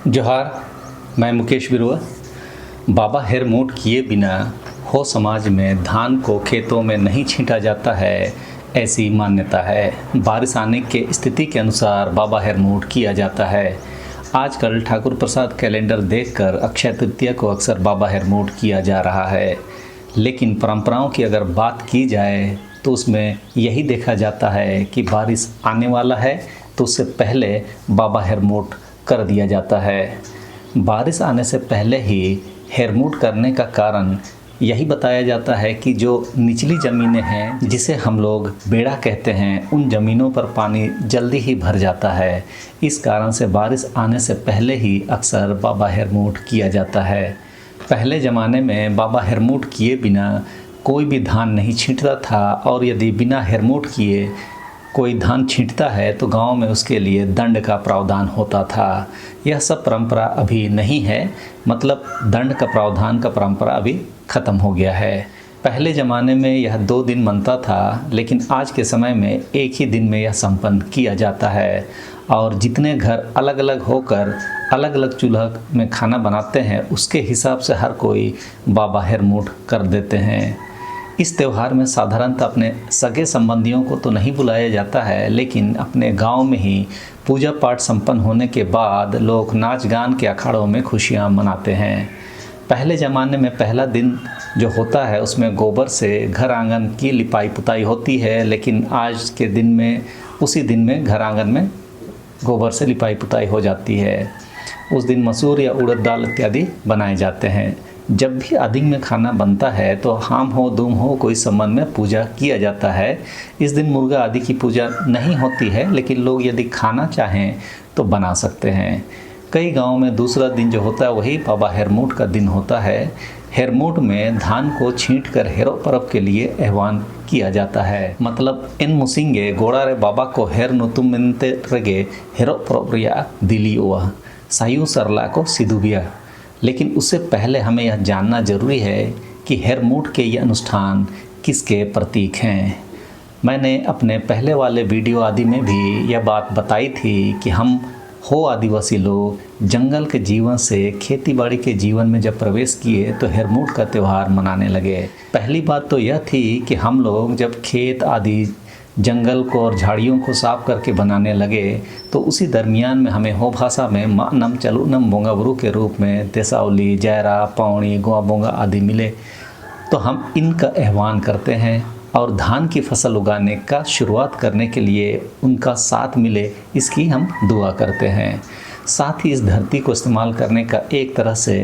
जोहार। मैं मुकेश बिरुआ। बाबा हेरमोट किए बिना हो समाज में धान को खेतों में नहीं छींटा जाता है, ऐसी मान्यता है। बारिश आने के स्थिति के अनुसार बाबा हेरमोट किया जाता है। आजकल ठाकुर प्रसाद कैलेंडर देखकर अक्षय तृतीया को अक्सर बाबा हेरमोट किया जा रहा है, लेकिन परंपराओं की अगर बात की जाए तो उसमें यही देखा जाता है कि बारिश आने वाला है तो उससे पहले बाबा हेरमोट कर दिया जाता है। बारिश आने से पहले ही हेरमोट करने का कारण यही बताया जाता है कि जो निचली ज़मीनें हैं, जिसे हम लोग बेड़ा कहते हैं, उन ज़मीनों पर पानी जल्दी ही भर जाता है। इस कारण से बारिश आने से पहले ही अक्सर बाबा हेरमोट किया जाता है। पहले ज़माने में बाबा हेरमोट किए बिना कोई भी धान नहीं छींटता था, और यदि बिना हेरमोट किए कोई धान छींटता है तो गांव में उसके लिए दंड का प्रावधान होता था। यह सब परंपरा अभी नहीं है, मतलब दंड का प्रावधान का परंपरा अभी ख़त्म हो गया है। पहले ज़माने में यह 2 दिन बनता था, लेकिन आज के समय में एक ही दिन में यह संपन्न किया जाता है। और जितने घर अलग अलग होकर अलग अलग चूल्हा में खाना बनाते हैं, उसके हिसाब से हर कोई बाबा हेरमोट कर देते हैं। इस त्यौहार में साधारणतः अपने सगे संबंधियों को तो नहीं बुलाया जाता है, लेकिन अपने गांव में ही पूजा पाठ संपन्न होने के बाद लोग नाच गान के अखाड़ों में खुशियां मनाते हैं। पहले ज़माने में पहला दिन जो होता है उसमें गोबर से घर आंगन की लिपाई पुताई होती है, लेकिन आज के दिन में उसी दिन में घर आंगन में गोबर से लिपाई पुताई हो जाती है। उस दिन मसूर या उड़द दाल इत्यादि बनाए जाते हैं। जब भी अधिक में खाना बनता है तो हाम हो दूम हो कोई संबंध में पूजा किया जाता है। इस दिन मुर्गा आदि की पूजा नहीं होती है, लेकिन लोग यदि खाना चाहें तो बना सकते हैं। कई गांवों में दूसरा दिन जो होता है वही बाबा हेरमोट का दिन होता है। हेरमोट में धान को छींट कर हेरो पर्व के लिए आह्वान किया जाता है। मतलब इन मुसिंगे गोड़ा रे बाबा को हेर नुतुम मिनते रगे हेरो पर्व रिया दिली ओआ सायु सरला को सिदुबिया। लेकिन उससे पहले हमें यह जानना जरूरी है कि हेरमोट के ये अनुष्ठान किसके प्रतीक हैं। मैंने अपने पहले वाले वीडियो आदि में भी यह बात बताई थी कि हम आदिवासी लोग जंगल के जीवन से खेतीबाड़ी के जीवन में जब प्रवेश किए तो हेरमोट का त्यौहार मनाने लगे। पहली बात तो यह थी कि हम लोग जब खेत आदि जंगल को और झाड़ियों को साफ करके बनाने लगे तो उसी दरमियान में हमें हो भाषा में माँ नम चलू नम बोंगा बुरु के रूप में देसावली, जयरा, पौणी, गोआ बोंगा आदि मिले, तो हम इनका आह्वान करते हैं और धान की फसल उगाने का शुरुआत करने के लिए उनका साथ मिले, इसकी हम दुआ करते हैं। साथ ही इस धरती को इस्तेमाल करने का एक तरह से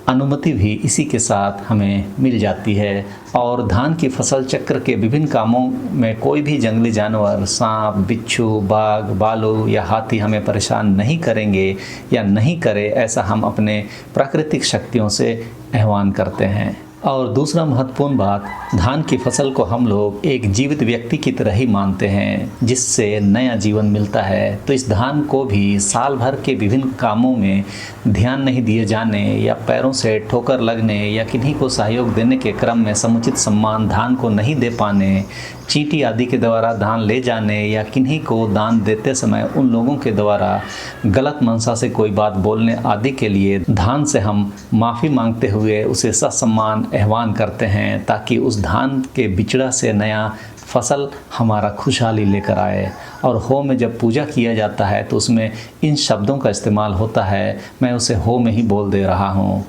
अनुमति भी इसी के साथ हमें मिल जाती है। और धान की फसल चक्र के विभिन्न कामों में कोई भी जंगली जानवर, सांप, बिच्छू, बाघ, भालू या हाथी हमें परेशान नहीं करेंगे या नहीं करे, ऐसा हम अपने प्राकृतिक शक्तियों से आह्वान करते हैं। और दूसरा महत्वपूर्ण बात, धान की फसल को हम लोग एक जीवित व्यक्ति की तरह ही मानते हैं, जिससे नया जीवन मिलता है। तो इस धान को भी साल भर के विभिन्न कामों में ध्यान नहीं दिए जाने या पैरों से ठोकर लगने या किन्हीं को सहयोग देने के क्रम में समुचित सम्मान धान को नहीं दे पाने, चींटी आदि के द्वारा धान ले जाने या किन्हीं को दान देते समय उन लोगों के द्वारा गलत मंशा से कोई बात बोलने आदि के लिए धान से हम माफ़ी मांगते हुए उसे ससम्मान आह्वान करते हैं, ताकि उस धान के बिचड़ा से नया फसल हमारा खुशहाली लेकर आए। और में जब पूजा किया जाता है तो उसमें इन शब्दों का इस्तेमाल होता है। मैं उसे में ही बोल दे रहा हूँ।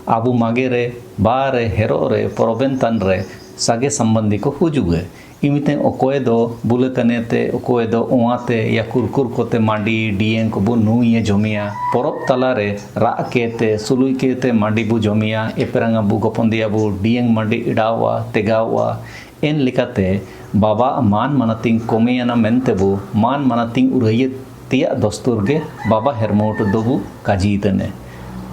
आबू मागे रे, बा रे, हेरो रे, परोबेन तन रे, सगे संबंधी को हुजुगे इमिते ओकोए दो बुले कनेते, ओकोए दो ओआते या कुरकुर कोते मांडी डिएं को बु नुए जमिया परब तला रे रा केते सुलुई केते मांडी बु जमिया एपरंगा बु गोपंदिया बु डिएं मांडी इडावा तेगावा एन लिखाते बाबा मान मनातिंग कोमेयाना मेंते बु मान मनातिंग उरहिए तिया दस्तूर गे बाबा हेरमोट दोबु काजीतने,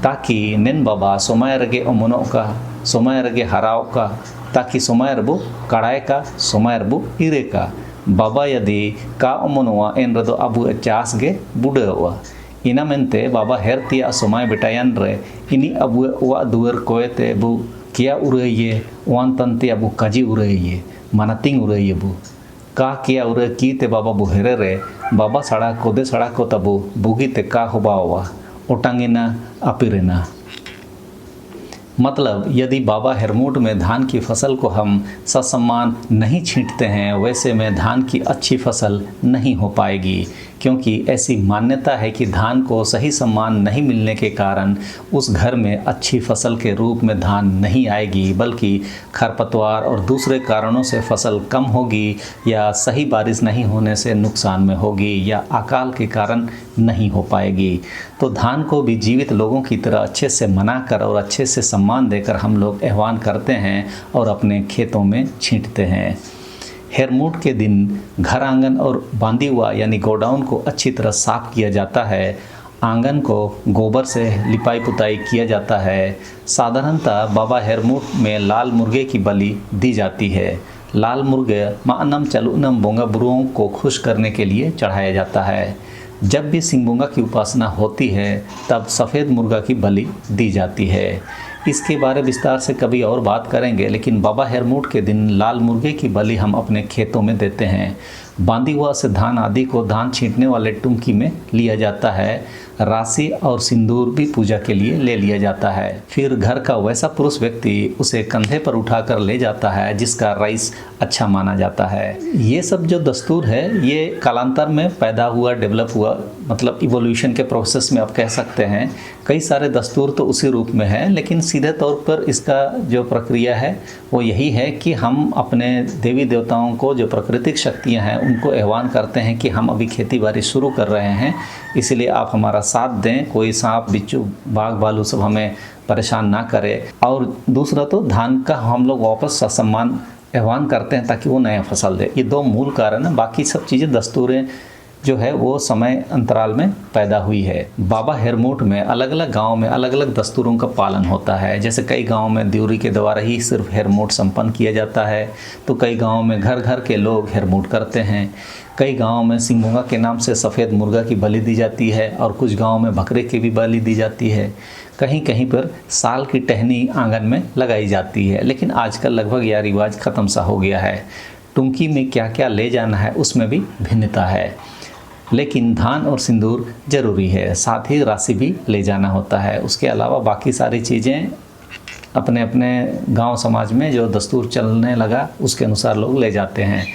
ताकि नेन बाबा समय रगे अमनो का समय रगे हराव का, ताकि समय रबु कड़ाए का समय रबु इरे का बाबा यदि का अमनवा एन रदो अबु चास गे बुडवा इना मेनते बाबा हेरतिया समय बेटायन रे इनी अबु वा दुअर कोयते बु किया उरइये वान तंते अबु काजी उरइये मानतिंग उरइये बु का किया उरे की ते बाबा बुहेरे रे बाबा सड़ा कोदे सड़ा को तबु बुगी ते का होबावा ओटांगिना अपिरेना। मतलब यदि बाबा हेरमोट में धान की फसल को हम ससम्मान नहीं छींटते हैं, वैसे में धान की अच्छी फसल नहीं हो पाएगी, क्योंकि ऐसी मान्यता है कि धान को सही सम्मान नहीं मिलने के कारण उस घर में अच्छी फसल के रूप में धान नहीं आएगी, बल्कि खरपतवार और दूसरे कारणों से फसल कम होगी, या सही बारिश नहीं होने से नुकसान में होगी, या अकाल के कारण नहीं हो पाएगी। तो धान को भी जीवित लोगों की तरह अच्छे से मनाकर और अच्छे से सम्मान देकर हम लोग आह्वान करते हैं और अपने खेतों में छींटते हैं। हेरमोट के दिन घर आंगन और बांधी हुआ यानी गोडाउन को अच्छी तरह साफ किया जाता है। आंगन को गोबर से लिपाई पुताई किया जाता है। साधारणतः बाबा हेरमोट में लाल मुर्गे की बलि दी जाती है। लाल मुर्गे मानम चलुनम बोंगा बुरुओं को खुश करने के लिए चढ़ाया जाता है। जब भी सिंगबोंगा की उपासना होती है तब सफ़ेद मुर्गा की बलि दी जाती है। इसके बारे विस्तार से कभी और बात करेंगे, लेकिन बाबा हेरमोट के दिन लाल मुर्गे की बलि हम अपने खेतों में देते हैं। बांधी हुआ से धान आदि को धान छींटने वाले टुमकी में लिया जाता है। राशि और सिंदूर भी पूजा के लिए ले लिया जाता है। फिर घर का वैसा पुरुष व्यक्ति उसे कंधे पर उठाकर ले जाता है जिसका रईस अच्छा माना जाता है। ये सब जो दस्तूर है ये कालांतर में पैदा हुआ, डेवलप हुआ, मतलब इवोल्यूशन के प्रोसेस में आप कह सकते हैं। कई सारे दस्तूर तो उसी रूप में है, लेकिन सीधे तौर पर इसका जो प्रक्रिया है वो यही है कि हम अपने देवी देवताओं को, जो प्राकृतिक शक्तियाँ हैं, उनको आह्वान करते हैं कि हम अभी खेती बाड़ी शुरू कर रहे हैं, इसलिए आप हमारा साथ दें, कोई सांप बिच्छू बाघ भालू सब हमें परेशान ना करे। और दूसरा तो धान का हम लोग वापस ससम्मान आह्वान करते हैं ताकि वो नया फसल दे। ये दो मूल कारण हैं, बाकी सब चीज़ें दस्तूरें जो है वो समय अंतराल में पैदा हुई है। बाबा हेरमोट में अलग अलग गांव में अलग अलग दस्तूरों का पालन होता है। जैसे कई गांव में द्यूरी के द्वारा ही सिर्फ हेरमोट संपन्न किया जाता है, तो कई गांव में घर घर के लोग हेरमोट करते हैं। कई गांव में सिंगबोंगा के नाम से सफ़ेद मुर्गा की बलि दी जाती है, और कुछ गांव में बकरे की भी बलि दी जाती है। कहीं कहीं पर साल की टहनी आंगन में लगाई जाती है, लेकिन आजकल लगभग यह रिवाज ख़त्म सा हो गया है। टुमकी में क्या क्या ले जाना है उसमें भी भिन्नता है, लेकिन धान और सिंदूर जरूरी है, साथ ही राशि भी ले जाना होता है। उसके अलावा बाकी सारी चीज़ें अपने अपने गांव समाज में जो दस्तूर चलने लगा उसके अनुसार लोग ले जाते हैं।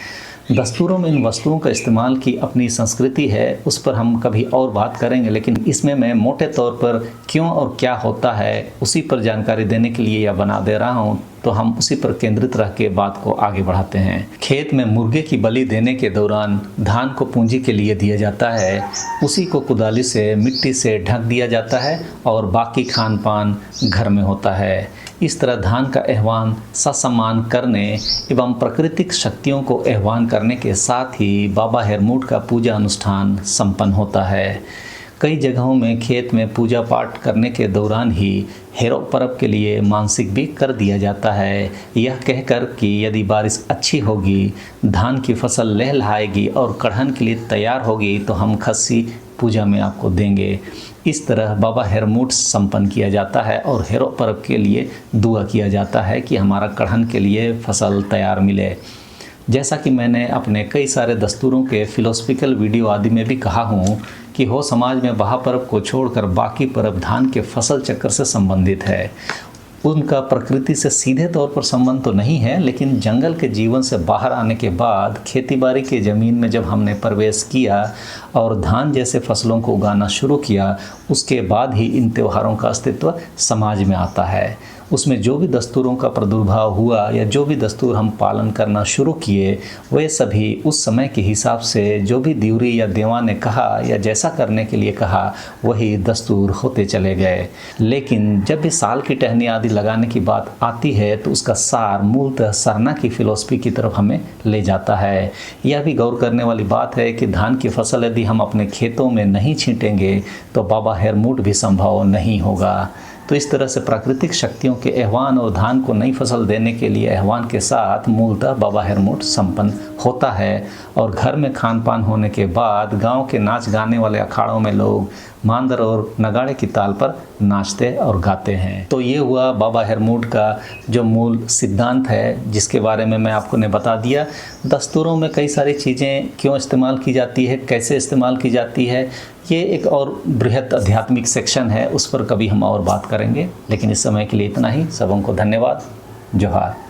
दस्तूरों में इन वस्तुओं का इस्तेमाल की अपनी संस्कृति है, उस पर हम कभी और बात करेंगे, लेकिन इसमें मैं मोटे तौर पर क्यों और क्या होता है उसी पर जानकारी देने के लिए यह बना दे रहा हूँ, तो हम उसी पर केंद्रित रह के बात को आगे बढ़ाते हैं। खेत में मुर्गे की बलि देने के दौरान धान को पूंजी के लिए दिया जाता है, उसी को कुदाली से मिट्टी से ढक दिया जाता है और बाकी खान पान घर में होता है। इस तरह धान का आह्वान ससम्मान करने एवं प्राकृतिक शक्तियों को आह्वान करने के साथ ही बाबा हेरमोट का पूजा अनुष्ठान संपन्न होता है। कई जगहों में खेत में पूजा पाठ करने के दौरान ही हेरो पर्व के लिए मानसिक भी कर दिया जाता है, यह कहकर कि यदि बारिश अच्छी होगी, धान की फसल लहलहाएगी और कढ़न के लिए तैयार होगी तो हम खस्सी पूजा में आपको देंगे। इस तरह बाबा हेरमोट संपन्न किया जाता है और हेरो पर्व के लिए दुआ किया जाता है कि हमारा कढ़न के लिए फसल तैयार मिले। जैसा कि मैंने अपने कई सारे दस्तूरों के फिलोसफिकल वीडियो आदि में भी कहा हूँ कि हो समाज में बहा पर्व को छोड़कर बाकी पर्व धान के फसल चक्र से संबंधित है। उनका प्रकृति से सीधे तौर पर संबंध तो नहीं है, लेकिन जंगल के जीवन से बाहर आने के बाद खेतीबाड़ी के ज़मीन में जब हमने प्रवेश किया और धान जैसे फसलों को उगाना शुरू किया, उसके बाद ही इन त्योहारों का अस्तित्व समाज में आता है। उसमें जो भी दस्तूरों का प्रादुर्भाव हुआ या जो भी दस्तूर हम पालन करना शुरू किए, वे सभी उस समय के हिसाब से जो भी द्यूरी या देवा ने कहा या जैसा करने के लिए कहा वही दस्तूर होते चले गए। लेकिन जब भी साल की टहनी आदि लगाने की बात आती है तो उसका सार मूलतः सरना की फिलॉसफी की तरफ हमें ले जाता है। यह भी गौर करने वाली बात है कि धान की फसल यदि हम अपने खेतों में नहीं छींटेंगे तो बाबा हेरमोट भी संभव नहीं होगा। तो इस तरह से प्राकृतिक शक्तियों के आह्वान और धान को नई फसल देने के लिए आह्वान के साथ मूलतः बाबा हेरमोट संपन्न होता है। और घर में खान पान होने के बाद गांव के नाच गाने वाले अखाड़ों में लोग मांदर और नगाड़े की ताल पर नाचते और गाते हैं। तो ये हुआ बाबा हेरमोट का जो मूल सिद्धांत है, जिसके बारे में मैं आपको ने बता दिया। दस्तूरों में कई सारी चीज़ें क्यों इस्तेमाल की जाती है, कैसे इस्तेमाल की जाती है, ये एक और बृहद आध्यात्मिक सेक्शन है, उस पर कभी हम और बात करेंगे। लेकिन इस समय के लिए इतना ही। सबों को धन्यवाद। जोहार।